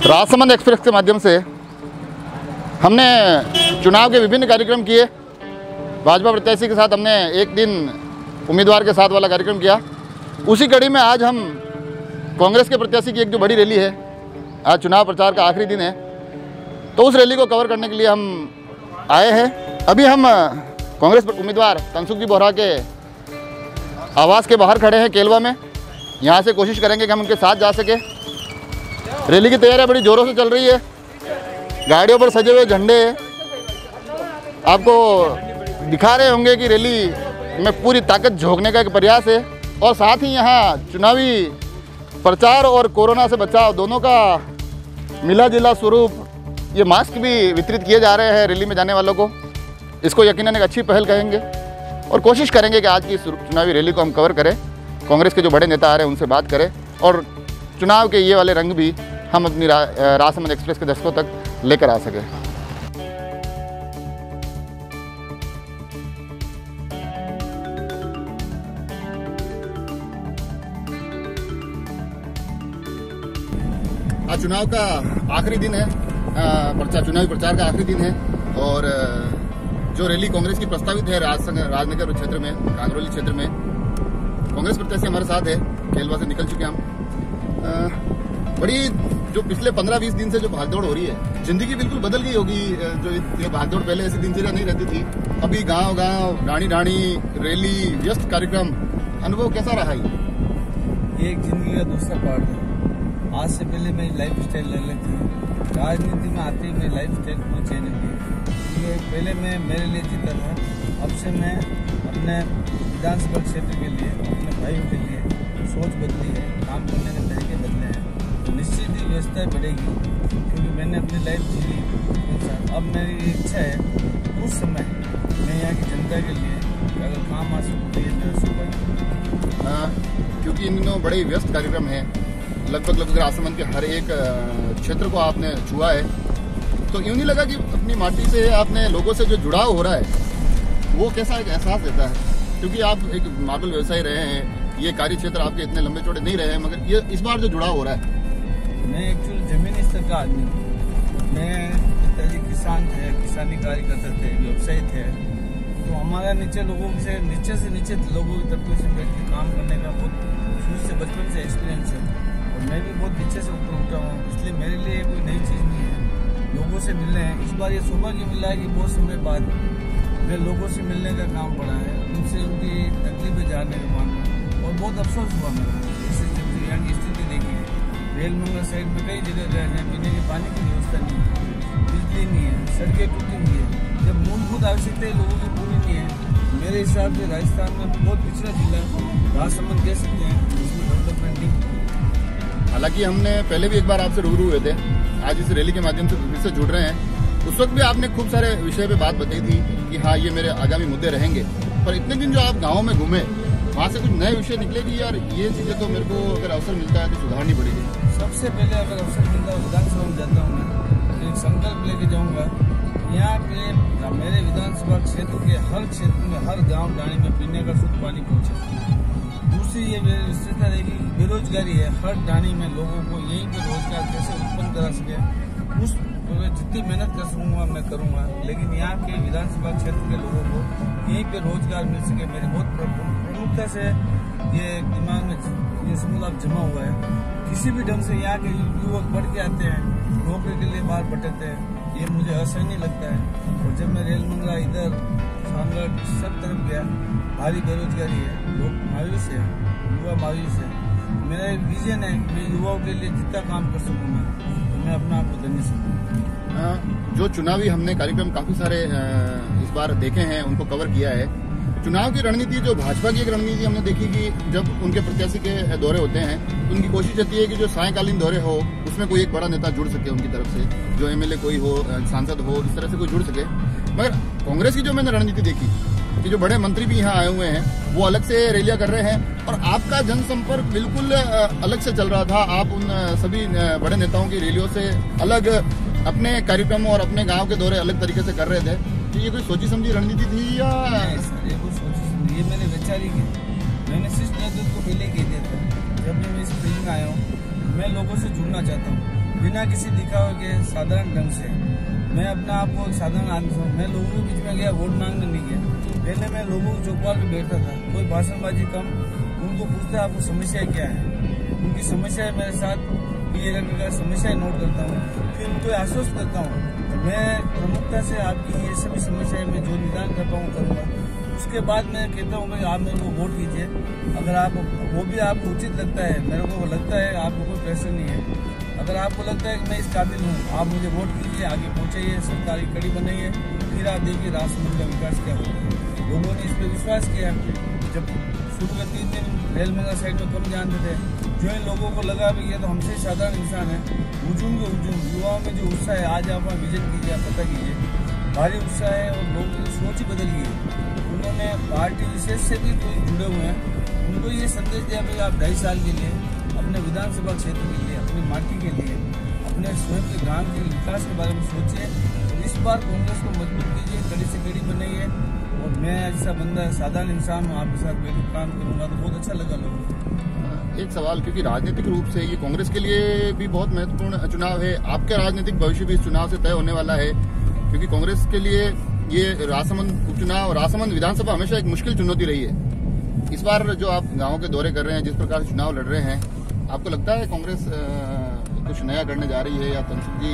Rajsamand express के माध्यम से हमने चुनाव के विभिन्न कार्यक्रम किए। भाजपा प्रत्याशी के साथ हमने एक दिन उम्मीदवार के साथ वाला कार्यक्रम किया। उसी कड़ी में आज हम कांग्रेस के प्रत्याशी की एक जो बड़ी रैली है, आज चुनाव प्रचार का आखिरी दिन है, तो उस रैली को कवर करने के लिए हम आए हैं। अभी हम कांग्रेस उम्मीदवार तनसुख जी बोहरा के आवास के बाहर खड़े हैं केलवा में। यहाँ से कोशिश करेंगे कि हम उनके साथ जा सके। रैली की तैयारियाँ बड़ी ज़ोरों से चल रही है, गाड़ियों पर सजे हुए झंडे आपको दिखा रहे होंगे कि रैली में पूरी ताकत झोंकने का एक प्रयास है। और साथ ही यहाँ चुनावी प्रचार और कोरोना से बचाव दोनों का मिला जुला स्वरूप ये मास्क भी वितरित किए जा रहे हैं रैली में जाने वालों को। इसको यकीनन एक अच्छी पहल कहेंगे और कोशिश करेंगे कि आज की चुनावी रैली को हम कवर करें। कांग्रेस के जो बड़े नेता आ रहे हैं उनसे बात करें और चुनाव के ये वाले रंग भी हम अपनी राजसमंद एक्सप्रेस के दर्शकों तक लेकर आ सकें। आज चुनाव का आखिरी दिन है, चुनावी प्रचार का आखिरी दिन है और जो रैली कांग्रेस की प्रस्तावित है राजनगर क्षेत्र में, कांगरोली क्षेत्र में, कांग्रेस प्रत्याशी हमारे साथ है। केलवा से निकल चुके हम। बड़ी जो पिछले 15-20 दिन से जो भागदौड़ हो रही है, जिंदगी बिल्कुल बदल गई होगी। जो ये भागदौड़ पहले ऐसी दिनचर्या नहीं रहती थी, अभी गांव-गांव, डाणी-डाणी, रैली, व्यस्त कार्यक्रम, अनुभव कैसा रहा ये एक जिंदगी का दूसरा पार्ट है। आज से पहले मेरी लाइफ स्टाइल अलग थी। राजनीति में आते ही मेरी लाइफ स्टाइल को चेंज हुई। पहले मैं मेरे लिए जीता था, अब से मैं अपने विधानसभा क्षेत्र के लिए, अपने भाइयों के लिए सोच बदली है, काम करने के तरीके बदले हैं। तो निश्चित ही व्यवस्थाएं बढ़ेगी क्योंकि मैंने अपनी लाइफ जी ली। अब मेरी इच्छा है उस समय मैं यहाँ की जनता के लिए अगर काम आ सकूँ तो ये मेरा सौभाग्य। क्योंकि इन दिनों बड़े व्यस्त कार्यक्रम हैं, लगभग राजसमंद के हर एक क्षेत्र को आपने छुआ है, तो यूँ नहीं लगा कि अपनी माटी से आपने लोगों से जो जुड़ाव हो रहा है वो कैसा एक एहसास देता है? क्योंकि आप एक मार्बल व्यवसायी रहे हैं, ये कार्य क्षेत्र आपके इतने लंबे चौड़े नहीं रहे हैं, मगर ये इस बार जो जुड़ाव हो रहा है। मैं एक्चुअली जमीनी स्तर का आदमी हूँ। मैं पिताजी किसान थे, किसानी कार्य करते थे, व्यवसायी थे, तो हमारा नीचे से नीचे लोगों की तबके से बैठ के काम करने का बहुत शुरू से बचपन से एक्सपीरियंस है। और मैं भी बहुत नीचे से ऊपर उठा हूँ, इसलिए मेरे लिए कोई नई चीज़ नहीं है लोगों से मिलने हैं। इस बार ये सौभाग्य मिला है कि बहुत समय बाद मैं लोगों से मिलने का काम पड़ा है, उनसे उनकी तकलीफें जानने का काम पड़ा और बहुत अफसोस हुआ मेरा। इससे जब यहाँ की स्थिति देखी है, रेलमंगल साइड में कई जगह गए हैं, पीने के पानी की व्यवस्था नहीं है, बिजली नहीं है, सड़कें टूटी हुई है, जब मूलभूत आवश्यकताएं लोगों की पूरी नहीं है। मेरे हिसाब से राजस्थान में बहुत पिछड़ा जिला राजसमंद कह सकते हैं, उसमें डेवलपमेंट नहीं। हालांकि हमने पहले भी एक बार आपसे रूबरू हुए थे, आज इस रैली के माध्यम से फिर से जुड़ रहे हैं। उस वक्त भी आपने खूब सारे विषय पे बात बताई थी कि हाँ ये मेरे आगामी मुद्दे रहेंगे, पर इतने दिन जो आप गाँव में घूमे वहाँ से कुछ नए विषय निकले कि यार ये चीज़ें तो मेरे को अगर अवसर मिलता है तो सुधारनी पड़ेगी। सबसे पहले अगर अवसर मिलता है विधानसभा में जाता हूँ मैं, एक संकल्प लेके जाऊँगा यहाँ के मेरे विधानसभा क्षेत्र के हर क्षेत्र में, हर गाँव डाणी में पीने का शुद्ध पानी पहुँचे। दूसरी ये मेरी विस्तृतता रहेगी, बेरोजगारी है, हर डाणी में लोगों को यहीं पर रोजगार कैसे उत्पन्न करा सके, उस जितनी मेहनत कर सकूँगा मैं करूँगा। लेकिन यहाँ के विधानसभा क्षेत्र के लोगों को यहीं पे रोजगार मिल सके, मेरी बहुत प्रमुखता से ये दिमाग में ये समूल जमा हुआ है। किसी भी ढंग से यहाँ के युवक बढ़ के आते हैं, नौकरी के लिए बाहर भटकते हैं, ये मुझे असहनीय लगता है। और जब मैं रेल मंगला इधर सामने सब तरफ गया, भारी बेरोजगारी है, लोग मायूस है, युवा मायूस है। मेरा एक विजन है कि मैं युवाओं के लिए जितना काम कर सकूँगा तो मैं अपना आप को धन्य सकूँ। जो चुनावी हमने कार्यक्रम काफी सारे इस बार देखे हैं, उनको कवर किया है। चुनाव की रणनीति, जो भाजपा की एक रणनीति हमने देखी कि जब उनके प्रत्याशी के दौरे होते हैं तो उनकी कोशिश रहती है कि जो सायंकालीन दौरे हो उसमें कोई एक बड़ा नेता जुड़ सके उनकी तरफ से, जो एमएलए कोई हो, सांसद हो, इस तरह से कोई जुड़ सके। मगर कांग्रेस की जो मैंने रणनीति देखी कि जो बड़े मंत्री भी यहाँ आए हुए हैं वो अलग से रैलियां कर रहे हैं और आपका जनसंपर्क बिल्कुल अलग से चल रहा था। आप उन सभी बड़े नेताओं की रैलियों से अलग अपने कार्यक्रमों और अपने गांव के दौरे अलग तरीके से कर रहे थे। तो ये कोई सोची समझी रणनीति थी या? ये कोई सोची समझी, ये मैंने वैचारिक है। मैंने शीर्ष नेतृत्व को पहले कह दिया था, जब मैं इस फील्ड में आया हूँ मैं लोगों से जुड़ना चाहता हूँ। बिना किसी दिखावे के साधारण ढंग से। मैं अपना आपको एक साधारण आदमी हूँ। मैं लोगों के बीच में गया, वोट मांगने नहीं गया। पहले मैं लोगों को चौपाल पे बैठता था, कोई भाषणबाजी कम, उनको पूछता आपको समस्याएं क्या है, उनकी समस्याएं मेरे साथ क्लियर करने का समस्याएं नोट करता हूँ, फिर उनको आश्वस्त करता हूँ। मैं प्रमुखता से आपकी ये सभी समस्याएं में जो निदान कर पाऊँ करूँगा। उसके बाद मैं कहता हूँ भाई आप मेरे को वोट कीजिए। अगर आप वो भी आपको उचित लगता है, मेरे को लगता है आपको कोई प्रेशर नहीं है, अगर आपको लगता है कि मैं इस काबिल हूँ, आप मुझे वोट कीजिए, आगे पहुँचाइए, सरकार की कड़ी बनाइए, फिर आप देखिए राजसमंद का विकास क्या होगा। लोगों ने इस पर विश्वास किया। जब शुरू के 3 दिन रेल मंगल साइड में कम जानते थे, जो इन लोगों को लगा भाई ये तो हमसे साधारण इंसान है, हुजूम के हुजूम, युवाओं में जो उत्साह है, आज आप वहाँ विजन कीजिए, आप पता कीजिए, भारी उत्साह है और लोगों की सोच ही बदल गई है। उन्होंने पार्टी विशेष से भी कोई जुड़े हुए हैं, उनको ये संदेश दिया भाई आप 2.5 साल के लिए अपने विधानसभा क्षेत्र के लिए, अपनी माटी के लिए, अपने स्वयं के गांव के विकास के बारे में सोचिए और इस बार कांग्रेस को मजबूत कीजिए, कड़ी से कड़ी बनाइए। और मैं ऐसा बंदा साधारण इंसान हूँ, आपके साथ बैठकर काम करूँगा तो बहुत अच्छा लगा लोगों को। एक सवाल, क्योंकि राजनीतिक रूप से ये कांग्रेस के लिए भी बहुत महत्वपूर्ण चुनाव है, आपका राजनीतिक भविष्य भी इस चुनाव से तय होने वाला है, क्योंकि कांग्रेस के लिए ये राजसमंद उपचुनाव, राजसमंद विधानसभा हमेशा एक मुश्किल चुनौती रही है। इस बार जो आप गांवों के दौरे कर रहे हैं, जिस प्रकार से चुनाव लड़ रहे हैं, आपको लगता है कांग्रेस कुछ नया करने जा रही है, या तनसुख जी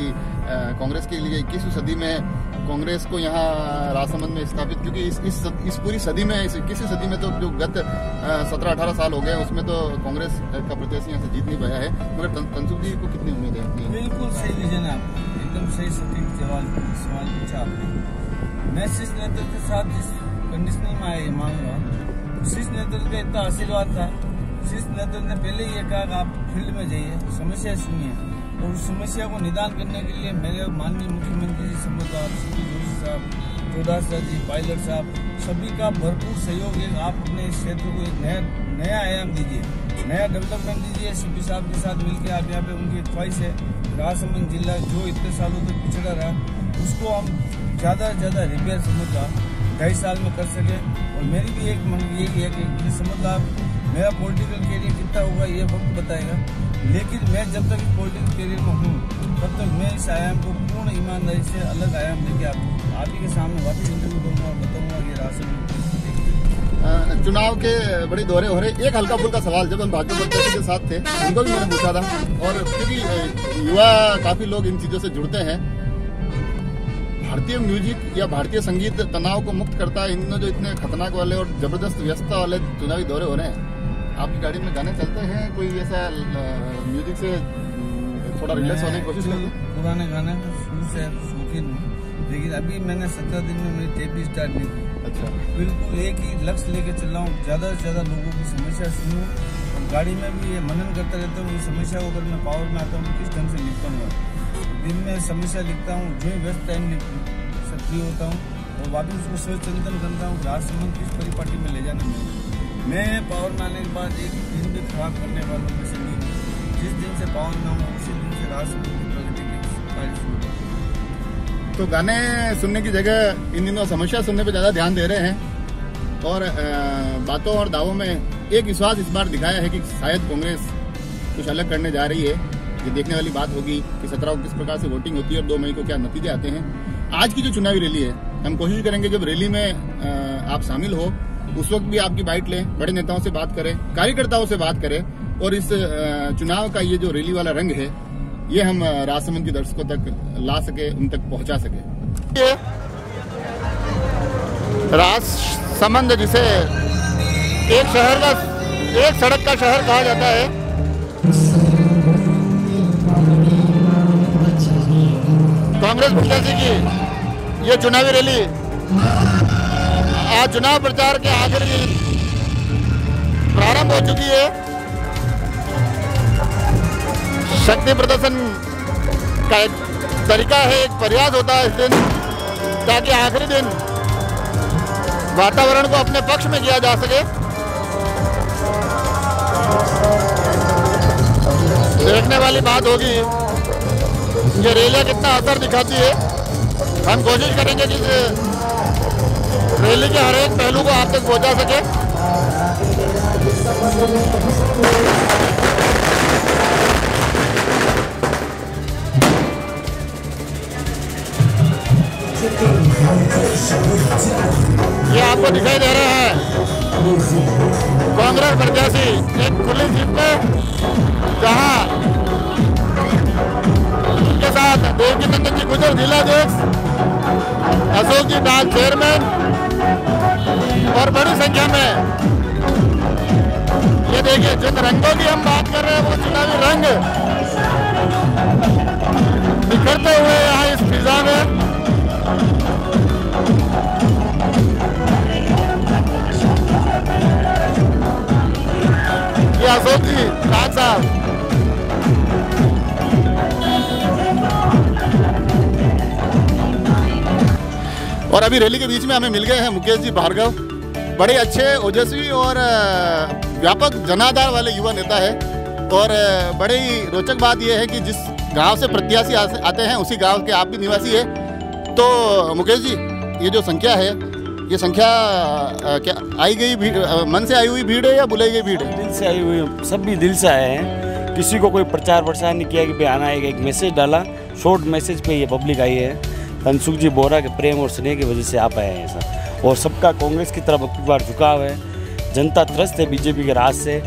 कांग्रेस के लिए 21वीं सदी में कांग्रेस को यहाँ राजसमंद में स्थापित, क्योंकि इस पूरी सदी में, इस 21वीं सदी में तो जो गत 17-18 साल हो गए उसमें तो कांग्रेस का प्रत्याशी यहाँ से जीत नहीं पाया है, मगर तनसुख जी को कितनी उम्मीद है? बिल्कुल सही विजन है आपका, एकदम सही सटीक सवाल पूछा आपने। मैं शीर्ष नेतृत्व के साथ जिस कंडीशनिंग में आया मांगूंगा, शीर्ष नेतृत्व का इतना आशीर्वाद था। शीर्ष नेतृत्व ने पहले ही ये कहा कि आप फील्ड में जाइए, समस्या सुनिए, और उस समस्या को निदान करने के लिए मेरे माननीय मुख्यमंत्री जी सम्राट सीपी जोशी साहब, चौटाला जी, पायलट साहब, सभी का भरपूर सहयोग है। आप अपने इस क्षेत्र को एक नया आयाम दीजिए, नया डेवलपमेंट दीजिए। सीपी साहब के साथ मिलकर आप यहाँ पे, उनकी एक ख्वाहिश है राजसमंद जिला जो इतने सालों तक पिछड़ा रहा, उसको हम ज़्यादा से ज़्यादा रिपेयर समझ 2.5 साल में कर सके। और मेरी भी एक मन यही है कि समझ आप मेरा पॉलिटिकल कैरियर कितना होगा ये वक्त बताएगा, लेकिन मैं जब तक इस पॉलिटिकल कैरियर में हूँ तब तक मैं इस आयाम को पूर्ण ईमानदारी से अलग आयाम लेके आप ही के सामने वापस इंटरव्यू करूँगा और बताऊँगा कि राजसमंद चुनाव के बड़े दौरे हो रहे। एक हल्का फुल्का सवाल, जब हम भाजपा प्रत्याशी के साथ थे उनको भी मैंने पूछा था, और क्योंकि युवा काफी लोग इन चीजों से जुड़ते हैं, भारतीय म्यूजिक या भारतीय संगीत तनाव को मुक्त करता है। इन दिनों जो इतने खतरनाक वाले और जबरदस्त व्यस्तता वाले चुनावी दौरे हो रहे हैं, आपकी गाड़ी में गाने चलते हैं? कोई ऐसा म्यूजिक से थोड़ा रिलैक्स होने की कोशिश करते हैं? पुराने गाने शुरू से शौकीन हूँ, लेकिन अभी मैंने 17 दिन में मेरी टेप भी स्टार्ट नहीं की। अच्छा, बिल्कुल एक ही लक्ष्य लेके चल रहा हूँ, ज़्यादा से ज़्यादा लोगों की समस्या सुनूँ और गाड़ी में भी ये मनन करता रहता हूँ। ये समस्या को अगर मैं पावर में आता हूँ तो किस ढंग से निपटूंगा। दिन में समस्या लिखता हूँ, जो व्यस्त टाइम सक्रिय होता हूँ और वापस उसको सोच चिंतन करता हूँ राजसमंद किस परिपाटी में ले जाना है। मैं पावर में आने के बाद एक दिन भी खराब करने वालों में से नहीं हूँ। जिस दिन से पावर में आऊँ उसी दिन से राजसमंद की प्रगति की कार्य शुरू। तो गाने सुनने की जगह इन दिनों समस्या सुनने पे ज़्यादा ध्यान दे रहे हैं, और बातों और दावों में एक विश्वास इस बार दिखाया है कि शायद कांग्रेस कुछ अलग करने जा रही है। ये देखने वाली बात होगी कि 17 को किस प्रकार से वोटिंग होती है और 2 मई को क्या नतीजे आते हैं। आज की जो चुनावी रैली है, हम कोशिश करेंगे जब रैली में आप शामिल हो उस वक्त भी आपकी बाइट लें, बड़े नेताओं से बात करें, कार्यकर्ताओं से बात करें, और इस चुनाव का ये जो रैली वाला रंग है ये हम राजसमंद के दर्शकों तक ला सके, उन तक पहुंचा सके। राजसमंद जिसे एक सड़क का शहर कहा जाता है, कांग्रेस प्रत्याशी की ये चुनावी रैली आज चुनाव प्रचार के आखिर की प्रारंभ हो चुकी है। शक्ति प्रदर्शन का एक तरीका है, एक प्रयास होता है इस दिन, ताकि आखिरी दिन वातावरण को अपने पक्ष में किया जा सके। देखने वाली बात होगी ये रैलियां कितना असर दिखाती है। हम कोशिश करेंगे कि रैली के हर एक पहलू को आप तक पहुंचा सके। ये आपको दिखाई दे रहे हैं कांग्रेस प्रत्याशी एक खुली जीत में, जहां उनके साथ देवकी नंदन जी गुजर जिला अध्यक्ष, अशोक जी डाल चेयरमैन और बड़ी संख्या में, ये देखिए जिन रंगों की हम बात कर रहे हैं वो चुनावी रंग बिखरते हुए यहाँ इस फिजा में। ये अशोक जी राज साहब, और अभी रैली के बीच में हमें मिल गए हैं मुकेश जी भार्गव, बड़े अच्छे ओजस्वी और व्यापक जनाधार वाले युवा नेता है। और बड़ी रोचक बात यह है कि जिस गांव से प्रत्याशी आते हैं उसी गांव के आप भी निवासी है। तो मुकेश जी, ये जो संख्या है, ये संख्या क्या आई गई भीड़, मन से आई हुई भीड़ है या बुलाई गई भीड़ है? दिल से आई हुई, सब भी दिल से आए हैं। किसी को कोई प्रचार प्रसार नहीं किया कि भाई आना है, एक मैसेज डाला, शॉर्ट मैसेज पे ये पब्लिक आई है। तनसुख जी बोरा के प्रेम और स्नेह की वजह से आप आए हैं सर, और सबका कांग्रेस की तरफ एक बार झुकाव है। जनता त्रस्त है बीजेपी के राज से।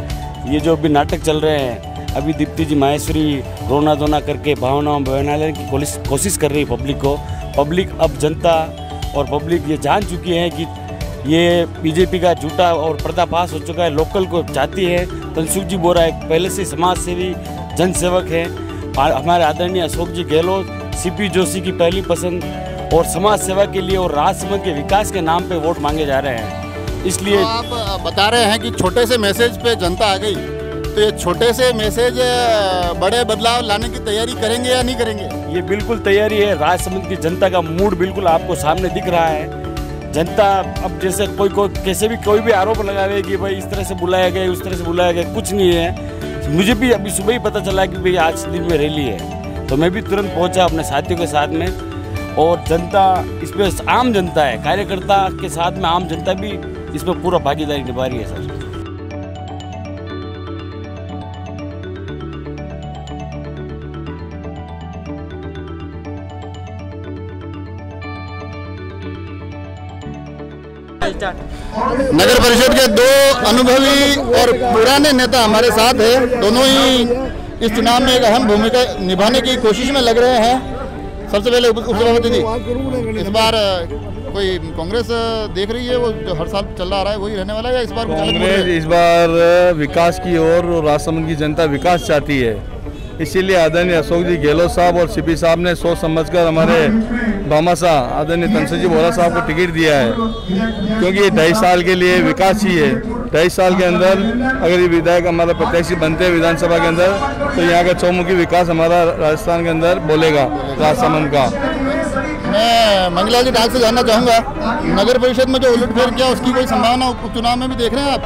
ये जो अभी नाटक चल रहे हैं, अभी दीप्ति जी माहेश्वरी रोना धोना करके भावनाओं बहना लेने की कोशिश कर रही है पब्लिक को। पब्लिक अब जनता और पब्लिक ये जान चुकी है कि ये बीजेपी का झूठा और पर्दाफाश हो चुका है। लोकल को चाहती है। तनसुख जी बोरा एक पहले से समाज सेवी जनसेवक है। हमारे आदरणीय अशोक जी गहलोत, सीपी जोशी की पहली पसंद, और समाज सेवा के लिए और राजसमंद के विकास के नाम पे वोट मांगे जा रहे हैं। इसलिए तो आप बता रहे हैं कि छोटे से मैसेज पे जनता आ गई, तो ये छोटे से मैसेज बड़े बदलाव लाने की तैयारी करेंगे या नहीं करेंगे? ये बिल्कुल तैयारी है। राजसमंद की जनता का मूड बिल्कुल आपको सामने दिख रहा है। जनता अब जैसे कैसे भी कोई भी आरोप लगावे कि भाई इस तरह से बुलाया गया, उस तरह से बुलाया गया, कुछ नहीं है। मुझे भी अभी सुबह ही पता चला कि भाई आज दिन में रैली है, तो मैं भी तुरंत पहुंचा अपने साथियों के साथ में। और जनता इसमें आम जनता है, कार्यकर्ता के साथ में आम जनता भी इसमें पूरा भागीदारी निभा रही है सर। नगर परिषद के दो अनुभवी और पुराने नेता हमारे साथ हैं। दोनों ही इस चुनाव में एक अहम भूमिका निभाने की कोशिश में लग रहे हैं। सबसे पहले उपसभापति जी, इस बार कोई कांग्रेस देख रही है, वो जो हर साल चल रहा है वही रहने वाला है, या इस बार कांग्रेस इस बार विकास की ओर, राजसमंद की जनता विकास चाहती है। इसीलिए आदरणीय अशोक जी गहलोत साहब और सीपी साहब ने सोच समझकर हमारे भामाशाह आदरणीय तनसुख जी बोरा साहब को टिकट दिया है, क्योंकि ये 2.5 साल के लिए विकास चाहिए। 2.5 साल के अंदर अगर ये विधायक हमारा प्रत्याशी बनते हैं विधानसभा के अंदर, तो यहाँ का चौमुखी विकास हमारा राजस्थान के अंदर बोलेगा राजसमंद का। मैं मंगला जी डाक से जानना चाहूँगा, नगर परिषद में जो उलटफेर किया उसकी कोई संभावना उपचुनाव में भी देख रहे हैं आप?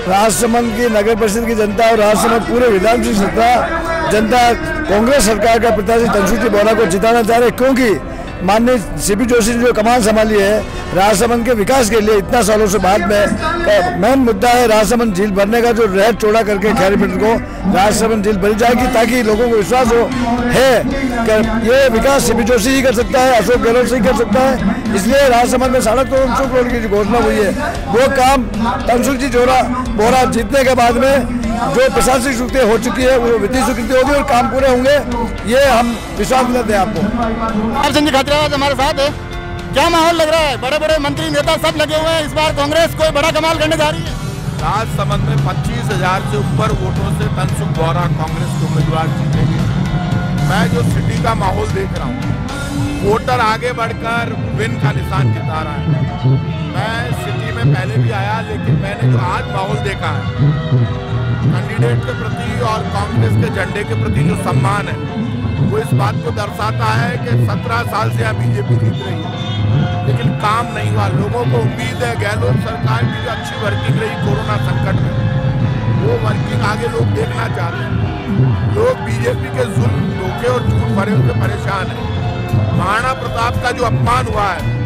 राजसमंद की नगर परिषद की जनता और राजसमंद पूरे विधानसभा सत्ता जनता कांग्रेस सरकार का प्रत्याशी तनसुख जी बोरा को जिताना चाह रहे, क्योंकि माननीय सीपी जोशी ने जो कमान संभाली है राजसमंद के विकास के लिए इतना सालों से बाद में, मेन मुद्दा है राजसमंद झील भरने का। जो रेत चौड़ा करके खैरी मीटर को राजसमंद झील भरी जाएगी, ताकि लोगों को विश्वास हो है कि ये विकास सीपी जोशी ही कर सकता है, अशोक गहलोत से ही कर सकता है। इसलिए राजसमंद में 350 करोड़ की घोषणा हुई है, वो काम तनसुख जी बोरा जीतने के बाद में जो प्रशासनिक स्वीकृति हो चुकी है वो वित्तीय स्वीकृति होगी और काम पूरे होंगे, ये हम विश्वास दिलाते हैं आपको। संजय खातिराबाद हमारे साथ है। क्या माहौल लग रहा है? बड़े बड़े मंत्री नेता सब लगे हुए हैं, इस बार कांग्रेस कोई बड़ा कमाल करने जा रही है। राजसमंद में 25,000 से ऊपर वोटों से तनसुख बोरा कांग्रेस के उम्मीदवार जीतेंगे। मैं जो सिटी का माहौल देख रहा हूँ, वोटर आगे बढ़कर विन का निशान जता रहा है। मैं सिटी में पहले भी आया, लेकिन मैंने जो आज माहौल देखा है कैंडिडेट के प्रति और कांग्रेस के झंडे के प्रति जो सम्मान है, वो इस बात को दर्शाता है कि 17 साल से यहाँ बीजेपी जीत रही है, लेकिन काम नहीं हुआ। लोगों को उम्मीद है गहलोत सरकार की जो अच्छी वर्किंग रही कोरोना संकट में, वो वर्किंग आगे लोग देखना चाहते हैं। लोग बीजेपी के जुल्म, धोखे और झूठ भरे से परेशान हैं। महाराणा प्रताप का जो अपमान हुआ है,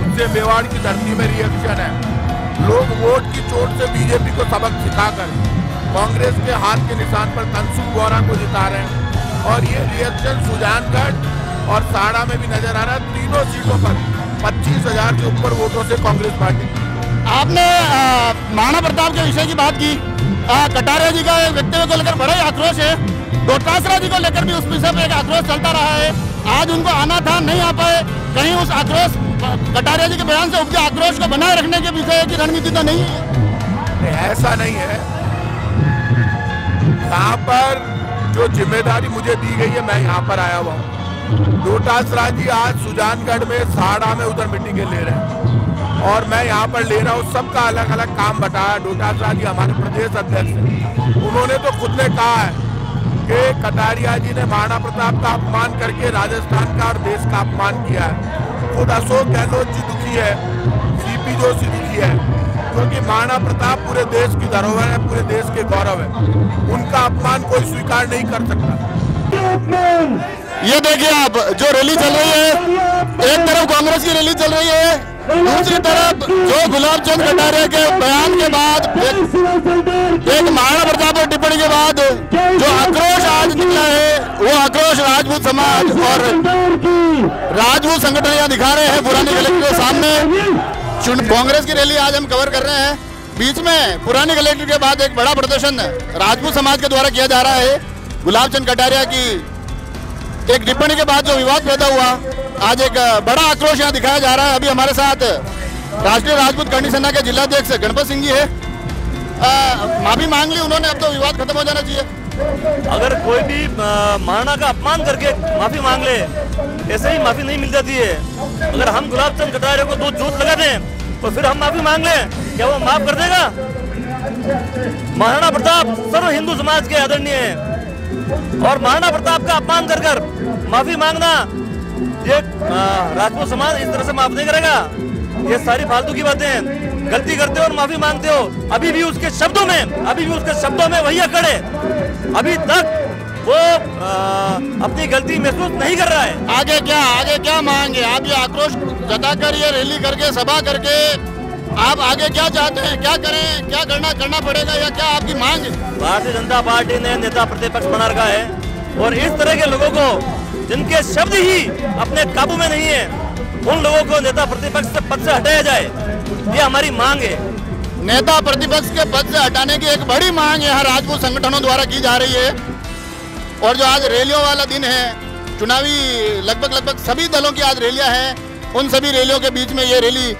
उससे मेवाड़ की धरती में रिएक्शन है। लोग वोट की चोट से बीजेपी को सबक सिखाकर कांग्रेस के हाथ के निशान पर तनसुख बोरा को जिता रहे हैं। और ये रिएक्शन सुजानगढ़ और साड़ा में भी नजर आ रहा है। तीनों सीटों पर 25,000 से ऊपर वोटों से कांग्रेस पार्टी। आपने महाराणा प्रताप के विषय की बात की। कटारिया जी का वक्तव्य को लेकर बड़ा ही आक्रोश है। डोटासरा जी को लेकर भी उस विषय पर एक आक्रोश चलता रहा है। आज उनको आना था, नहीं आ पाए। कहीं उस आक्रोश कटारिया जी के बयान से उपजे आक्रोश को बनाए रखने के विषय की रणनीति तो नहीं है? ऐसा नहीं है। यहाँ पर जो जिम्मेदारी मुझे दी गई है, मैं यहाँ पर आया हुआ हूँ। डोटासरा जी आज सुजानगढ़ में, साड़ा में उधर मीटिंगें ले रहे हैं और मैं यहाँ पर ले रहा हूँ। सबका अलग अलग काम बताया। डोटासरा जी हमारे प्रदेश अध्यक्ष हैं। उन्होंने तो खुद ने कहा है कि कटारिया जी ने महाराणा प्रताप का अपमान करके राजस्थान का और देश का अपमान किया है। खुद अशोक गहलोत जी दुखी है, सीपी जोशी दुखी है, क्योंकि महाराणा प्रताप पूरे देश की धरोहर है, पूरे देश के गौरव है। उनका अपमान कोई स्वीकार नहीं कर सकता। ये देखिए आप, जो रैली चल रही है, एक तरफ कांग्रेस की रैली चल रही है, दूसरी तरफ जो गुलाब चंद कटारिया के बयान के बाद, एक महाराणा प्रताप की टिप्पणी के बाद जो आक्रोश आज निकला है, वो आक्रोश राजपूत समाज और राजपूत संगठन यहाँ दिखा रहे हैं पुराने कलेक्टर के सामने। कांग्रेस की रैली आज हम कवर कर रहे हैं। बीच में पुराने कलेक्टर के बाद एक बड़ा प्रदर्शन राजपूत समाज के द्वारा किया जा रहा है। गुलाब चंद कटारिया की एक टिप्पणी के बाद जो विवाद पैदा हुआ, आज एक बड़ा आक्रोश यहाँ दिखाया जा रहा है। अभी हमारे साथ राष्ट्रीय राजपूत करणी सेना के जिलाध्यक्ष गणपत सिंह जी है। माफी मांग ली उन्होंने, अब तो विवाद खत्म हो जाना चाहिए। अगर कोई भी महाराणा का अपमान करके माफी मांग ले, ऐसे ही माफी नहीं मिल जाती है। अगर हम गुलाब चंद कटारिया को 2 जोत लगा दें तो फिर हम माफी मांग लें, क्या वो माफ कर देगा? महाराणा प्रताप सर्व हिंदू समाज के आदरणीय है और महाराणा प्रताप का अपमान कर माफी मांगना ये राजपूत समाज इस तरह से माफ नहीं करेगा। ये सारी फालतू की बातें हैं। गलती करते हो और माफी मांगते हो, अभी भी उसके शब्दों में वही अकड़ है। अभी तक वो अपनी गलती महसूस नहीं कर रहा है। आगे क्या मांगे आप? ये आक्रोश जताकर, ये रैली करके, सभा करके आप आगे क्या चाहते हैं? क्या करें, क्या करना पड़ेगा, या क्या आपकी मांग है? भारतीय जनता पार्टी ने नेता प्रतिपक्ष बना रखा है और इस तरह के लोगों को, जिनके शब्द ही अपने काबू में नहीं है, उन लोगों को नेता प्रतिपक्ष से पद से हटाया जाए, ये हमारी मांग है। नेता प्रतिपक्ष के पद से हटाने की एक बड़ी मांग यहाँ राजपूत संगठनों द्वारा की जा रही है। और जो आज रैलियों वाला दिन है, चुनावी लगभग सभी दलों की आज रैलियां हैं। उन सभी रैलियों के बीच में ये रैली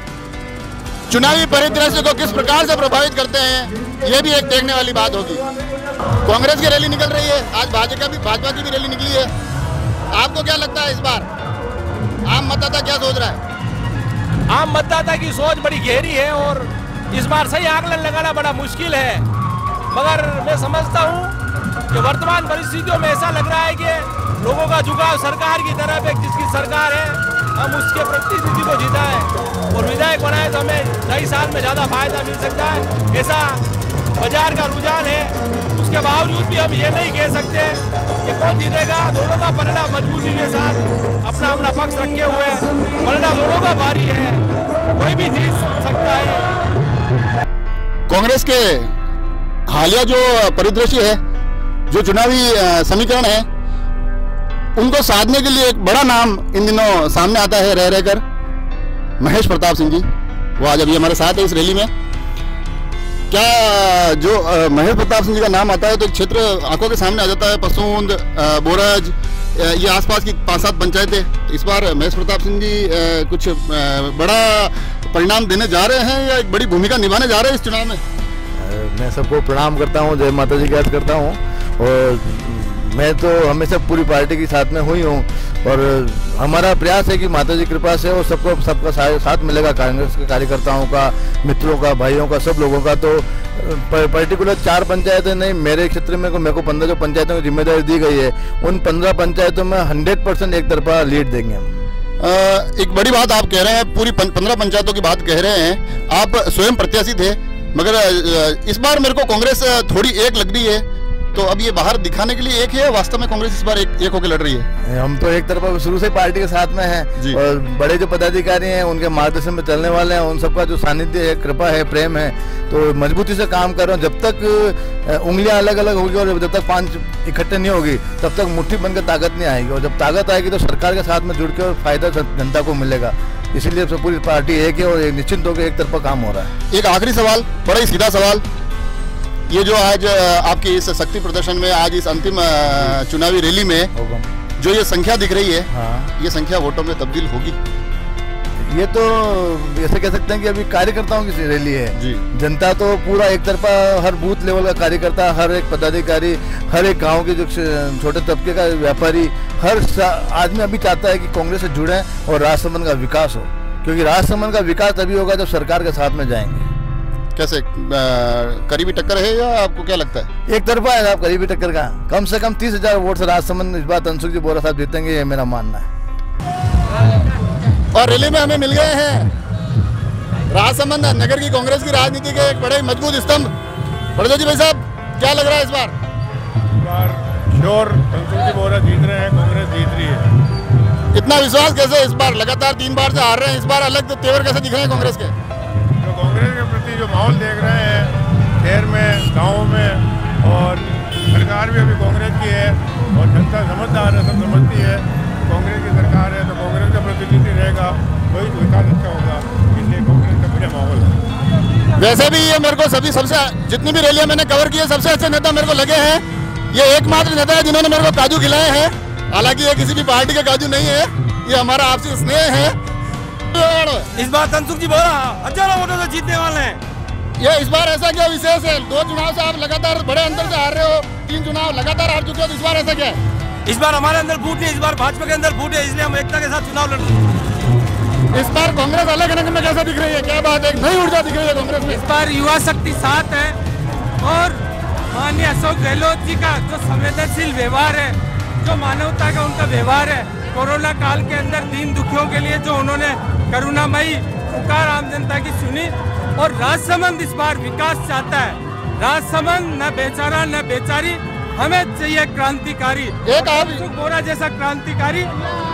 चुनावी परिदृश्य को किस प्रकार से प्रभावित करते हैं, ये भी एक देखने वाली बात होगी। कांग्रेस की रैली निकल रही है, आज भाजपा की भी रैली निकली है। आपको क्या लगता है इस बार आम मतदाता क्या सोच रहा है? आम मतदाता की सोच बड़ी गहरी है और इस बार सही आकलन लगाना बड़ा मुश्किल है। मगर मैं समझता हूँ कि वर्तमान परिस्थितियों में ऐसा लग रहा है कि लोगों का झुकाव सरकार की तरफ है। जिसकी सरकार है हम उसके प्रतिनिधि को जिताएं और विधायक बनाए तो हमें 2.5 साल में ज़्यादा फायदा मिल सकता है। ऐसा बाजार का रुझान है। उसके बावजूद भी हम ये नहीं कह सकते कि कौन जीतेगा। दोनों का परिणाम मजबूती के साथ अपना पक्ष रखे हुए, परिणाम दोनों का भारी है, कोई भी जीत सकता है। कांग्रेस के हालिया जो परिदृश्य है, जो चुनावी समीकरण है, उनको साधने के लिए एक बड़ा नाम इन दिनों सामने आता है रह रहकर, महेश प्रताप सिंह जी। वो आज अभी हमारे साथ है इस रैली में। क्या जो महेश प्रताप सिंह जी का नाम आता है तो क्षेत्र आंखों के सामने आ जाता है। पसूंद, बोरज, ये आसपास की 5-7 पंचायतें। इस बार महेश प्रताप सिंह जी कुछ बड़ा परिणाम देने जा रहे हैं या एक बड़ी भूमिका निभाने जा रहे हैं इस चुनाव में? मैं सबको प्रणाम करता हूं, जय माता जी याद करता हूं। और मैं तो हमेशा पूरी पार्टी के साथ में हुई हूं और हमारा प्रयास है कि माता जी कृपा से और सबका साथ मिलेगा, कांग्रेस के कार्यकर्ताओं का, मित्रों का, भाइयों का, सब लोगों का। तो पर्टिकुलर 4 पंचायतें नहीं, मेरे क्षेत्र में मेरे को 15 जो पंचायतों की जिम्मेदारी दी गई है, उन 15 पंचायतों में 100% एक तरफा लीड देंगे हम। एक बड़ी बात आप कह रहे हैं, पूरी 15 पंचायतों की बात कह रहे हैं। आप स्वयं प्रत्याशी थे, मगर इस बार मेरे को कांग्रेस थोड़ी एक लग रही है। तो अब ये बाहर दिखाने के लिए एक है, वास्तव में कांग्रेस इस बार एक होकर लड़ रही है? हम तो एक तरफा शुरू से पार्टी के साथ में हैं और बड़े जो पदाधिकारी हैं उनके मार्गदर्शन में चलने वाले हैं, उन सबका जो सानिध्य है, कृपा है, प्रेम है, तो मजबूती से काम कर रहे हैं। जब तक उंगलियां अलग अलग होगी और जब तक 5 इकट्ठे नहीं होगी तब तक मुट्ठी बनकर ताकत नहीं आएगी, और जब ताकत आएगी तो सरकार के साथ में जुड़ के और फायदा जनता को मिलेगा। इसीलिए सब पूरी पार्टी एक है और निश्चित होकर एक तरफा काम हो रहा है। एक आखिरी सवाल, बड़ा ही सीधा सवाल, ये जो आज आपकी इस शक्ति प्रदर्शन में, आज इस अंतिम चुनावी रैली में जो ये संख्या दिख रही है, हाँ। ये संख्या वोटों में तब्दील होगी? ये तो ऐसे कह सकते हैं कि अभी कार्यकर्ताओं की रैली है जी। जनता तो पूरा एक तरफा, हर बूथ लेवल का कार्यकर्ता, हर एक पदाधिकारी, हर एक गांव के जो छोटे तबके का व्यापारी, हर आदमी अभी चाहता है कि कांग्रेस से जुड़े और राजसमंद का विकास हो, क्योंकि राजसमंद का विकास तभी होगा जब सरकार के साथ में जाएंगे। कैसे, करीबी टक्कर है या आपको क्या लगता है? एक तरफा है साहब, करीबी टक्कर का। कम से कम 30,000 वोट से राजसमंद इस बार तनसुख जी बोरा साहब जीतेंगे, ये मेरा मानना है। और रैली में हमें मिल गए हैं राजसमंद नगर की कांग्रेस की राजनीति के एक बड़े मजबूत स्तंभ। बड़े जी भाई साहब, क्या लग रहा है इस बार? श्योर तनसुख जी बोरा जीत रहे हैं, कांग्रेस जीत रही है। इतना विश्वास कैसे? इस बार लगातार 3 बार से हार रहे हैं, इस बार अलग तेवर कैसे दिख रहे हैं कांग्रेस के? कांग्रेस के प्रति जो माहौल देख रहे हैं शहर में, गाँव में, और सरकार भी अभी कांग्रेस की है और जनता समझदार है, सब समझती है कांग्रेस की सरकार है, तो कांग्रेस का प्रतिनिधि रहेगा, वही विकास अच्छा होगा, इसलिए कांग्रेस का बढ़िया माहौल है। वैसे भी ये मेरे को सबसे जितनी भी रैलियां मैंने कवर की है, सबसे अच्छे नेता मेरे को लगे हैं। ये एकमात्र नेता है जिन्होंने मेरे को काजू खिलाए हैं, हालांकि ये किसी भी पार्टी के काजू नहीं है, ये हमारा आपसी स्नेह है। इस बार तनसुख जी बोरा हजारों वोटों से जीतने वाले हैं। ये इस बार ऐसा क्या विशेष है? 2 चुनाव से आप लगातार बड़े अंतर से हार रहे हो, 3 चुनाव लगातार हार चुके हो, तो इस बार ऐसा क्या है? इस बार हमारे अंदर फूट नहीं, इस बार भाजपा के अंदर फूट है, इसलिए हम एकता के साथ चुनाव लड़ रहे हैं। इस बार कांग्रेस अलग रंग में कैसा दिख रही है? क्या बात है, एक नई ऊर्जा दिख रही है कांग्रेस में। इस बार युवा शक्ति साथ है और माननीय अशोक गहलोत जी का जो संवेदनशील व्यवहार है, जो मानवता का उनका व्यवहार है, कोरोना काल के अंदर दीन दुखियों के लिए जो उन्होंने करुणामयी पुकार आम जनता की सुनी, और राजसमंद इस बार विकास चाहता है। राजसमंद न बेचारा न बेचारी, हमें चाहिए क्रांतिकारी, एक तनसुख बोरा जैसा क्रांतिकारी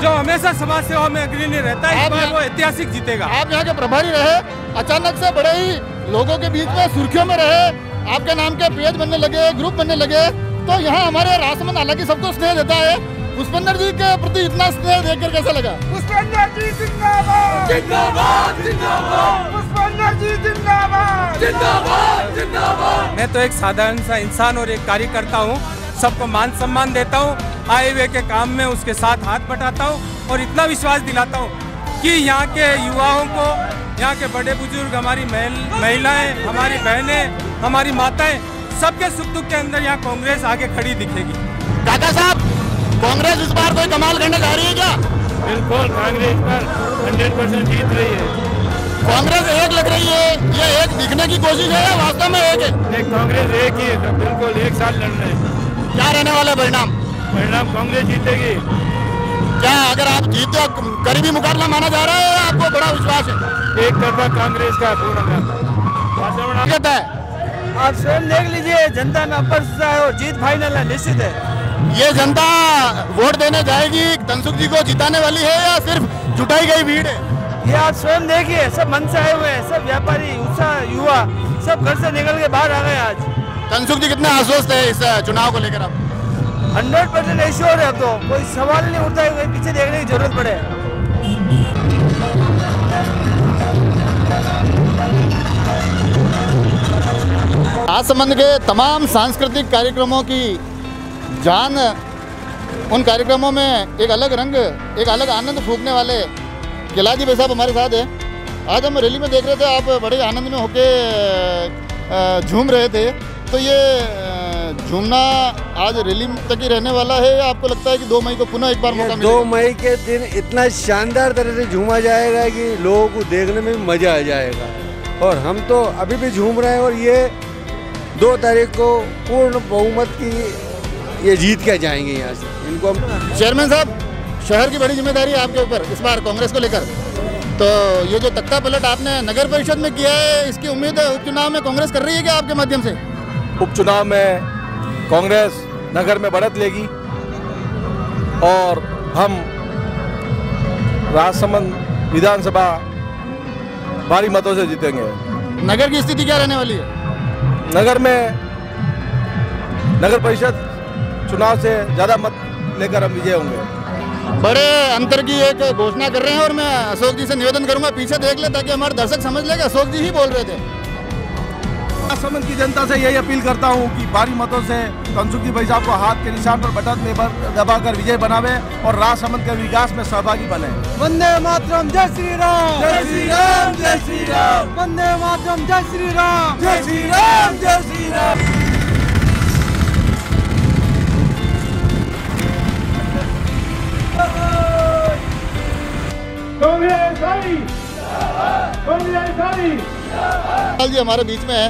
जो हमेशा समाज सेवा में अग्रणी रहता है। इस बार वो ऐतिहासिक जीतेगा। आप यहाँ के प्रभारी रहे, अचानक से बड़े ही लोगों के बीच में सुर्खियों में रहे, आपके नाम के पेज बनने लगे, ग्रुप बनने लगे, तो यहाँ हमारे राजसमंद हालांकि सबको स्नेह देता है, पुष्पेंद्र जी के प्रति इतना स्नेह देखकर कैसा लगा? पुष्पेंद्र जी जिंदाबाद, जिंदाबाद, जिंदाबाद, पुष्पेंद्र जी जिंदाबाद, जिंदाबाद, जिंदाबाद। मैं तो एक साधारण सा इंसान और एक कार्यकर्ता हूँ, सबको मान सम्मान देता हूँ, आए हुए के काम में उसके साथ हाथ बटाता हूँ और इतना विश्वास दिलाता हूँ कि यहाँ के युवाओं को, यहाँ के बड़े बुजुर्ग, हमारी महिलाएं, हमारी बहनें, हमारी माताएं, सबके सुख दुख के अंदर यहाँ कांग्रेस आगे खड़ी दिखेगी। काका साहब, कांग्रेस इस बार कोई कमाल करने जा रही है क्या? बिल्कुल, कांग्रेस पर 100% जीत रही है। कांग्रेस एक लग रही है, ये एक दिखने की कोशिश है या वास्तव में एक है? कांग्रेस एक ही है, बिल्कुल एक साथ लड़ रहे हैं। क्या रहने वाला परिणाम? परिणाम कांग्रेस जीतेगी। क्या अगर आप जीते हो, करीबी मुकाबला माना जा रहा है या आपको बड़ा विश्वास है? एक तरफा कांग्रेस का पूरा कहता है, आप स्वयं देख लीजिए, जनता में अपर है और जीत फाइनल है, निश्चित है। ये जनता वोट देने जाएगी, तनसुख जी को जिताने वाली है या सिर्फ जुटाई गई भीड़ है? ये आप स्वयं देखिए, सब मन से आए हुए हैं, सब व्यापारी, उत्साह, युवा, सब घर से निकल के बाहर आ गए आज। तनसुख जी कितने आश्वस्त है इस चुनाव को लेकर? आप 100% एश्योर है, अब तो कोई सवाल नहीं उठता है, पीछे देखने की जरूरत पड़े। राजसमंद के तमाम सांस्कृतिक कार्यक्रमों की जान, उन कार्यक्रमों में एक अलग रंग, एक अलग आनंद फूंकने वाले गिलाजी भाई साहब हमारे साथ हैं। आज हम रैली में देख रहे थे, आप बड़े आनंद में होके झूम रहे थे, तो ये झूमना आज रैली तक ही रहने वाला है या आपको लगता है कि 2 मई को पुनः एक बार मौका मिलेगा? 2 मई के दिन इतना शानदार तरह से झूमा जाएगा कि लोगों को देखने में भी मजा आ जाएगा, और हम तो अभी भी झूम रहे हैं, और ये 2 तारीख को पूर्ण बहुमत की ये जीत के जाएंगे यहाँ से। इनको हम चेयरमैन साहब, शहर की बड़ी जिम्मेदारी है आपके ऊपर इस बार कांग्रेस को लेकर, तो ये जो तख्ता पलट आपने नगर परिषद में किया है, इसकी उम्मीद उपचुनाव में कांग्रेस कर रही है क्या आपके माध्यम से? उपचुनाव में कांग्रेस नगर में बढ़त लेगी और हम राजसमंद विधानसभा भारी मतों से जीतेंगे। नगर की स्थिति क्या रहने वाली है? नगर में नगर परिषद चुनाव से ज़्यादा मत लेकर हम विजय होंगे। बड़े अंतर की एक घोषणा कर रहे हैं और मैं अशोक जी से निवेदन करूंगा पीछे देख ले ताकि हमारे दर्शक समझ ले कि अशोक जी ही बोल रहे थे। राजसमंद की जनता से यही अपील करता हूं कि भारी मतों से तनसुख जी भाई साहब को हाथ के निशान पर बटन दबाकर विजय बनावे और राजसमंद के विकास में सहभागी बने। वंदे मातरम, जय श्री राम, जय श्री राम, जय श्री राम। वंदे मातरम, जय श्री राम, जय श्री राम, जय श्री राम। जी हमारे बीच में है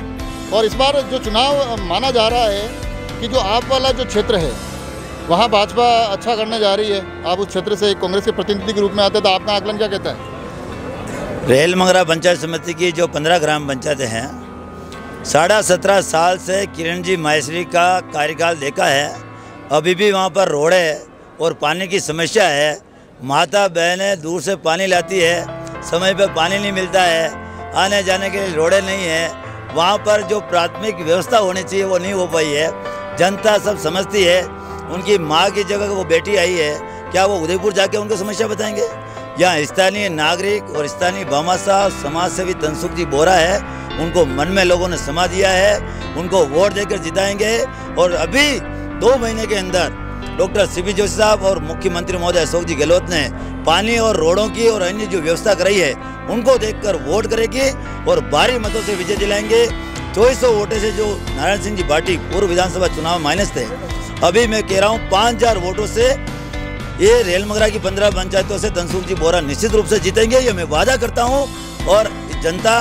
और इस बार जो चुनाव माना जा रहा है कि जो आप वाला जो क्षेत्र है वहाँ भाजपा अच्छा करने जा रही है। आप उस क्षेत्र से कांग्रेस के प्रतिनिधि के रूप में आते हैं तो आपका आकलन क्या कहता है? रेल मंगरा पंचायत समिति की जो 15 ग्राम पंचायतें हैं, 17.5 साल से किरण जी माहेश्वरी का कार्यकाल देखा है। अभी भी वहाँ पर रोड है और पानी की समस्या है। माता बहनें दूर से पानी लाती है, समय पर पानी नहीं मिलता है, आने जाने के लिए रोडें नहीं है। वहाँ पर जो प्राथमिक व्यवस्था होनी चाहिए वो नहीं हो पाई है। जनता सब समझती है, उनकी माँ की जगह वो बेटी आई है, क्या वो उदयपुर जाके उनको समस्या बताएंगे? यहाँ स्थानीय नागरिक और स्थानीय भामाशाह समाज सेवी तनसुख जी बोरा है, उनको मन में लोगों ने समा दिया है, उनको वोट देकर जिताएंगे। और अभी 2 महीने के अंदर डॉक्टर सीपी जोशी साहब और मुख्यमंत्री महोदय अशोक जी गहलोत ने पानी और रोडों की और अन्य जो व्यवस्था कराई है उनको देखकर वोट करेगी और भारी मतों से विजय दिलाएंगे। 2400 वोटों से जो नारायण सिंह जी भाटी पूर्व विधानसभा चुनाव माइनस थे, अभी मैं कह रहा हूँ 5000 वोटों से ये रेल मंगरा की 15 पंचायतों से तनसुख जी बोरा निश्चित रूप से जीतेंगे, ये मैं वादा करता हूँ। और जनता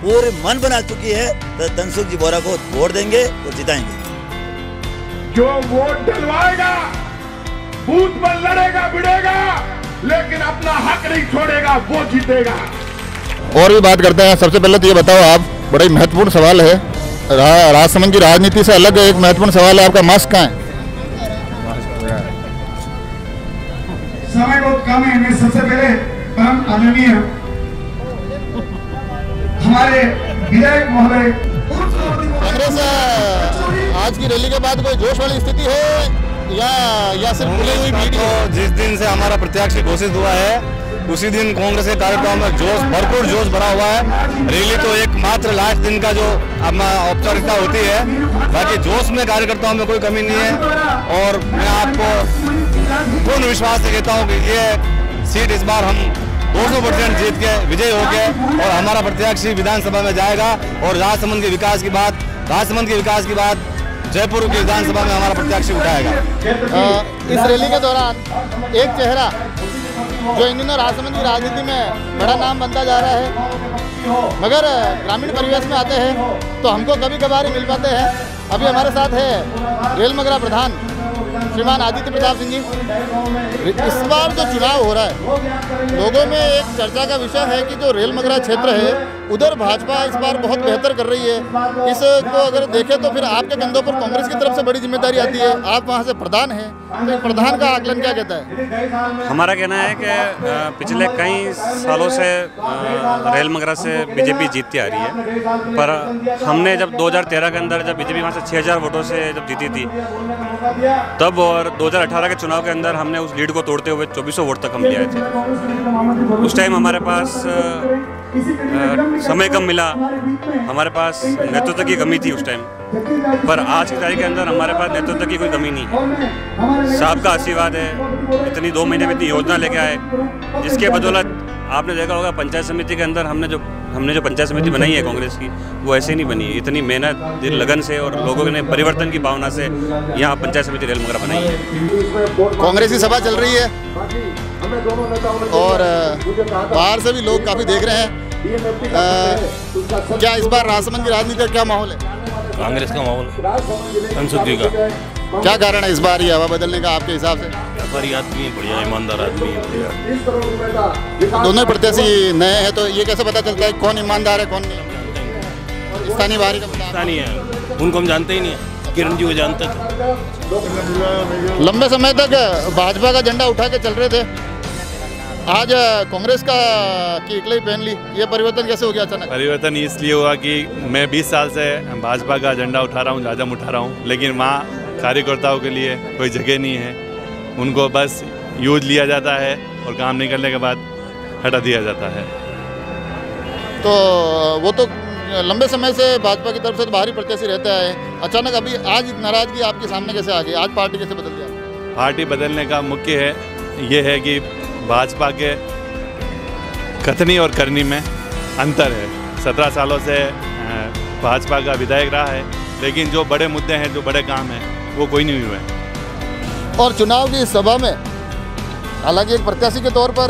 पूरे मन बना चुकी है तो तनसुख जी बोरा को वोट देंगे और जिताएंगे। जो वोट डलवाएगा, बूथ पर लड़ेगा भिड़ेगा, लेकिन अपना हक नहीं छोड़ेगा, वो जीतेगा। और भी बात करते हैं। सबसे पहले तो ये बताओ, आप बड़ा ही महत्वपूर्ण सवाल है, राजसमंद की राजनीति से अलग एक महत्वपूर्ण सवाल है, आपका मास्क कहाँ है? समय बहुत कम है। मैं सबसे पहले परम आदरणीय हमारे विधायक महोदय, कांग्रेस आज की रैली के बाद कोई जोश वाली स्थिति है या सिर्फ खुली हुई मीडिया? जिस दिन से हमारा प्रत्याशी घोषित हुआ है उसी दिन कांग्रेस के कार्यक्रम में भरपूर जोश भरा हुआ है। रैली तो एकमात्र लास्ट दिन का जो औपचारिकता होती है, बाकी जोश में कार्यकर्ताओं में कोई कमी नहीं है। और मैं आपको पूर्ण विश्वास से कहता हूँ कि ये सीट इस बार हम 200% जीत के विजय हो गए और हमारा प्रत्याशी विधानसभा में जाएगा। और राजसमंद के विकास की बात जयपुर की विधानसभा में हमारा प्रत्याशी उठाएगा। इस रैली के दौरान एक चेहरा जो इन दिनों राजसमंद की राजनीति में बड़ा नाम बनता जा रहा है, मगर ग्रामीण परिवेश में आते हैं तो हमको कभी कभार ही मिल पाते हैं। अभी हमारे साथ है रेल मंगरा प्रधान श्रीमान आदित्य प्रताप सिंह जी। इस बार जो चुनाव हो रहा है, लोगों में एक चर्चा का विषय है कि जो रेल मंगरा क्षेत्र है उधर भाजपा इस बार बहुत बेहतर कर रही है। इसको अगर देखें तो फिर आपके कंधों पर कांग्रेस की तरफ से बड़ी जिम्मेदारी आती है, आप वहाँ से प्रधान हैं, तो प्रधान का आकलन क्या कहता है? हमारा कहना है कि पिछले कई सालों से रेल मंगरा से बीजेपी जीतती आ रही है, पर हमने जब 2013 के अंदर जब बीजेपी वहाँ से 6000 वोटों से जब जीती थी तब, और 2018 के चुनाव के अंदर हमने उस लीड को तोड़ते हुए 2400 वोट तक हम ले आए थे। उस टाइम हमारे पास समय कम मिला, हमारे पास नेतृत्व की कमी थी उस टाइम, पर आज की तारीख के अंदर हमारे पास नेतृत्व की कोई कमी नहीं है। साहब का आशीर्वाद है, इतनी 2 महीने में इतनी योजना लेके आए, जिसके बदौलत आपने देखा होगा पंचायत समिति के अंदर हमने जो पंचायत समिति बनाई है कांग्रेस की, वो ऐसे नहीं बनी है। इतनी मेहनत, दिल लगन से और लोगों ने परिवर्तन की भावना से यहाँ पंचायत समिति रेल मंगरा बनाई है। कांग्रेस की सभा चल रही है और बाहर से भी लोग काफ़ी देख रहे हैं। क्या इस बार राजसमंद की राजनीति का क्या माहौल है? कांग्रेस का माहौल, तनसुख जी का। क्या कारण है इस बार ये हवा बदलने का आपके हिसाब से? व्यापारी आदमी है, बढ़िया ईमानदार आदमी है, बढ़िया। दोनों प्रत्याशी नए हैं तो ये कैसे पता चलता है कौन ईमानदार है कौन नहीं? स्थानीय बाहरी का पता? स्थानीय है, उनको हम जानते ही नहीं है। किरण जी को जानता था। लंबे समय तक भाजपा का झंडा उठा के चल रहे थे, आज कांग्रेस का की इकलाई पहन ली, ये परिवर्तन कैसे हो गया अचानक? परिवर्तन इसलिए हुआ कि मैं 20 साल से भाजपा का झंडा उठा रहा हूँ, ध्वजा उठा रहा हूँ, लेकिन वहाँ कार्यकर्ताओं के लिए कोई जगह नहीं है। उनको बस यूज लिया जाता है और काम नहीं करने के बाद हटा दिया जाता है। तो वो तो लंबे समय से भाजपा की तरफ से तो बाहरी प्रत्याशी रहता है, अचानक अभी आज नाराजगी आपके सामने कैसे आ गई? आज पार्टी कैसे बदल गया? पार्टी बदलने का मुख्य है ये है कि भाजपा के कथनी और करनी में अंतर है। 17 सालों से भाजपा का विधायक रहा है, लेकिन जो बड़े मुद्दे हैं, जो बड़े काम हैं, वो कोई नहीं हुए। और चुनाव की सभा में हालांकि एक प्रत्याशी के तौर पर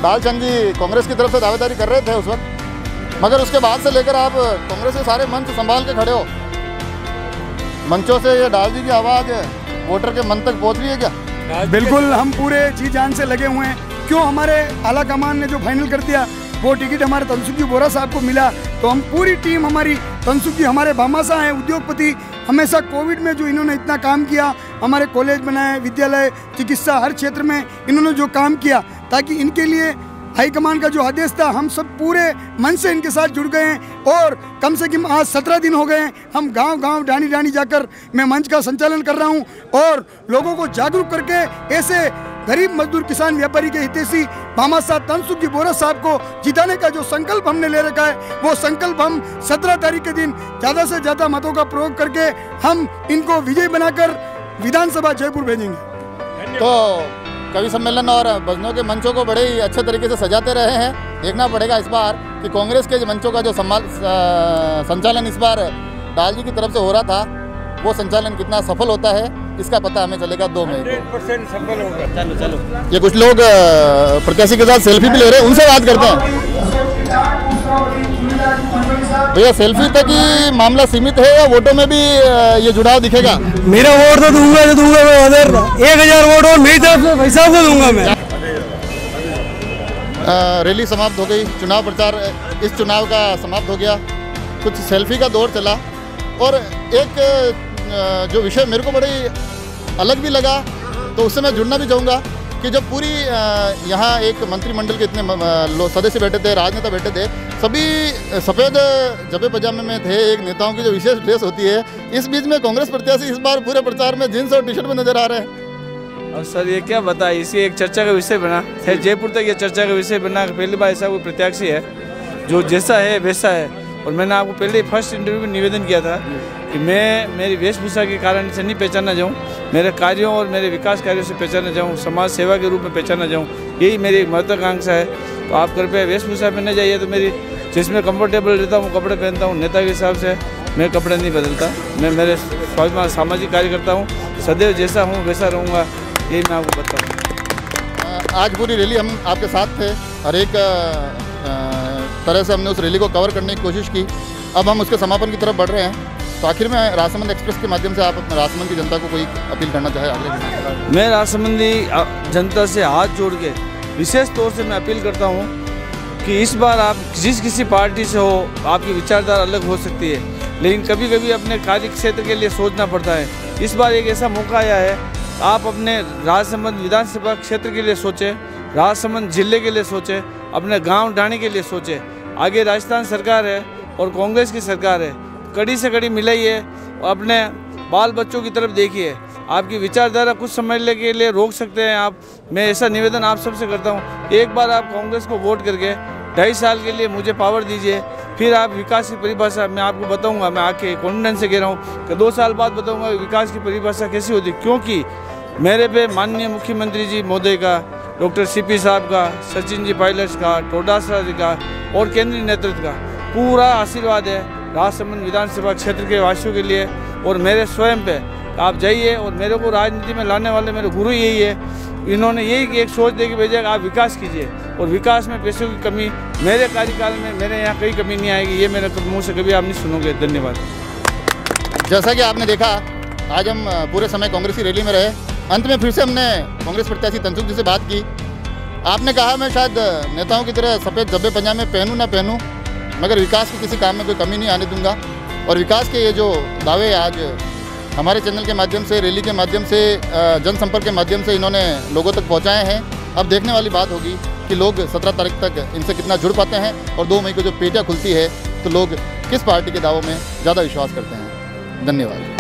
दालचंद जी कांग्रेस की तरफ से दावेदारी कर रहे थे उस वक्त, मगर उसके बाद से लेकर आप कांग्रेस के सारे मंच संभाल के खड़े हो, मंचों से ये डाल जी की आवाज़ वोटर के मन तक पहुंच रही है क्या? बिल्कुल, हम पूरे जी जान से लगे हुए हैं। क्यों हमारे आला कमान ने जो फाइनल कर दिया वो टिकट हमारे तनसुख जी बोरा साहब को मिला, तो हम पूरी टीम, हमारी तनसुख जी हमारे भामाशाह हैं, उद्योगपति, हमेशा कोविड में जो इन्होंने इतना काम किया, हमारे कॉलेज बनाए, विद्यालय, चिकित्सा, हर क्षेत्र में इन्होंने जो काम किया, ताकि इनके लिए हाईकमान का जो आदेश था, हम सब पूरे मन से इनके साथ जुड़ गए हैं। और कम से कम आज 17 दिन हो गए हैं, हम गांव-गांव, डाणी-डाणी जाकर मैं मंच का संचालन कर रहा हूं और लोगों को जागरूक करके ऐसे गरीब मजदूर किसान व्यापारी के हितैषी भामाशाह तनसुख जी बोरा साहब को जिताने का जो संकल्प हमने ले रखा है, वो संकल्प हम 17 तारीख के दिन ज़्यादा से ज़्यादा मतों का प्रयोग करके हम इनको विजयी बनाकर विधानसभा जयपुर भेजेंगे। तो कवि सम्मेलन और भजनों के मंचों को बड़े ही अच्छे तरीके से सजाते रहे हैं। देखना पड़ेगा इस बार कि कांग्रेस के मंचों का जो संचालन इस बार डाल जी की तरफ से हो रहा था, वो संचालन कितना सफल होता है, इसका पता हमें चलेगा 2 मई को। 100% सफल होगा। चलो चलो, ये कुछ लोग प्रत्याशी के साथ सेल्फी भी ले रहे हैं, उनसे बात करते हैं। भैया, सेल्फी तक ही मामला सीमित है या वोटों में भी ये जुड़ाव दिखेगा? मेरा वोट तो दूंगा मैं उधर 1000 वोट और मेरी तरफ से भाई साहब को दूंगा मैं। रैली समाप्त हो गई, चुनाव प्रचार इस चुनाव का समाप्त हो गया, कुछ सेल्फी का दौर चला और एक जो विषय मेरे को बड़ी अलग भी लगा, तो उससे मैं जुड़ना भी चाहूँगा कि जब पूरी यहाँ एक मंत्रिमंडल के इतने सदस्य बैठे थे, राजनेता बैठे थे, सभी सफ़ेद जबे पजामे में थे, एक नेताओं की जो विशेष ड्रेस होती है, इस बीच में कांग्रेस प्रत्याशी इस बार पूरे प्रचार में जींस और टी शर्ट में नजर आ रहे हैं। और सर ये क्या बताए, इसी एक चर्चा का विषय बना है, जयपुर तक ये चर्चा का विषय बना। पहली बार ऐसा कोई प्रत्याशी है जो जैसा है वैसा है। और मैंने आपको पहले फर्स्ट इंटरव्यू में निवेदन किया था कि मैं मेरी वेशभूषा के कारण से नहीं पहचाना जाऊँ, मेरे कार्यों और मेरे विकास कार्यों से पहचाना जाऊँ, समाज सेवा के रूप में पहचाना जाऊँ, यही मेरी एक महत्वाकांक्षा है। तो आप कृपया वेशभूषा में न जाइए, तो मेरी जिसमें कंफर्टेबल रहता हूँ कपड़े पहनता हूँ। नेता के हिसाब से मैं कपड़े नहीं बदलता, मैं मेरे सामाजिक कार्य करता हूँ, सदैव जैसा हूँ वैसा रहूँगा, यही मैं आपको बताऊँ। आज पूरी रैली हम आपके साथ थे, हर एक तरह से हमने उस रैली को कवर करने की कोशिश की। अब हम उसके समापन की तरफ बढ़ रहे हैं, तो आखिर में राजसमंद एक्सप्रेस के माध्यम से आप अपने राजसमंद की जनता को कोई अपील करना चाहे आगे? मैं राजसमंदी जनता से हाथ जोड़ के विशेष तौर से मैं अपील करता हूँ कि इस बार आप किसी पार्टी से हो, आपकी विचारधारा अलग हो सकती है, लेकिन कभी कभी अपने कार्य क्षेत्र के लिए सोचना पड़ता है। इस बार एक ऐसा मौका आया है, आप अपने राजसमंद विधानसभा क्षेत्र के लिए सोचें, राजसमंद जिले के लिए सोचें, अपने गांव ढाणी के लिए सोचें। आगे राजस्थान सरकार है और कांग्रेस की सरकार है, कड़ी से कड़ी मिलाइए और अपने बाल बच्चों की तरफ देखिए। आपकी विचारधारा कुछ समझने के लिए रोक सकते हैं आप, मैं ऐसा निवेदन आप सबसे करता हूँ। एक बार आप कांग्रेस को वोट करके 2.5 साल के लिए मुझे पावर दीजिए, फिर आप विकास की परिभाषा मैं आपको बताऊंगा। मैं आके कॉन्फिडेंस से कह रहा हूँ कि 2 साल बाद बताऊंगा विकास की परिभाषा कैसी होती, क्योंकि मेरे पे माननीय मुख्यमंत्री जी महोदय का, डॉक्टर CP साहब का, सचिन जी पायलट का, टोडासरा जी का और केंद्रीय नेतृत्व का पूरा आशीर्वाद है राजसमंद विधानसभा क्षेत्र के वासियों के लिए और मेरे स्वयं पे। आप जाइए, और मेरे को राजनीति में लाने वाले मेरे गुरु यही है, इन्होंने यही एक सोच दे के भेजा कि आप विकास कीजिए, और विकास में पैसों की कमी मेरे कार्यकाल में मेरे यहाँ कोई कमी नहीं आएगी, ये मेरे मुँह से कभी आप नहीं सुनोगे। धन्यवाद। जैसा कि आपने देखा, आज हम पूरे समय कांग्रेस की रैली में रहे, अंत में फिर से हमने कांग्रेस प्रत्याशी तनसुख जी से बात की। आपने कहा मैं शायद नेताओं की तरह सफ़ेद जब्बे पजामे पहनूं ना पहनूं, मगर विकास के किसी काम में कोई कमी नहीं आने दूंगा। और विकास के ये जो दावे आज हमारे चैनल के माध्यम से, रैली के माध्यम से, जनसंपर्क के माध्यम से इन्होंने लोगों तक पहुंचाए हैं। अब देखने वाली बात होगी कि लोग 17 तारीख तक इनसे कितना जुड़ पाते हैं और 2 मई को जो पेटियाँ खुलती है तो लोग किस पार्टी के दावों में ज़्यादा विश्वास करते हैं। धन्यवाद।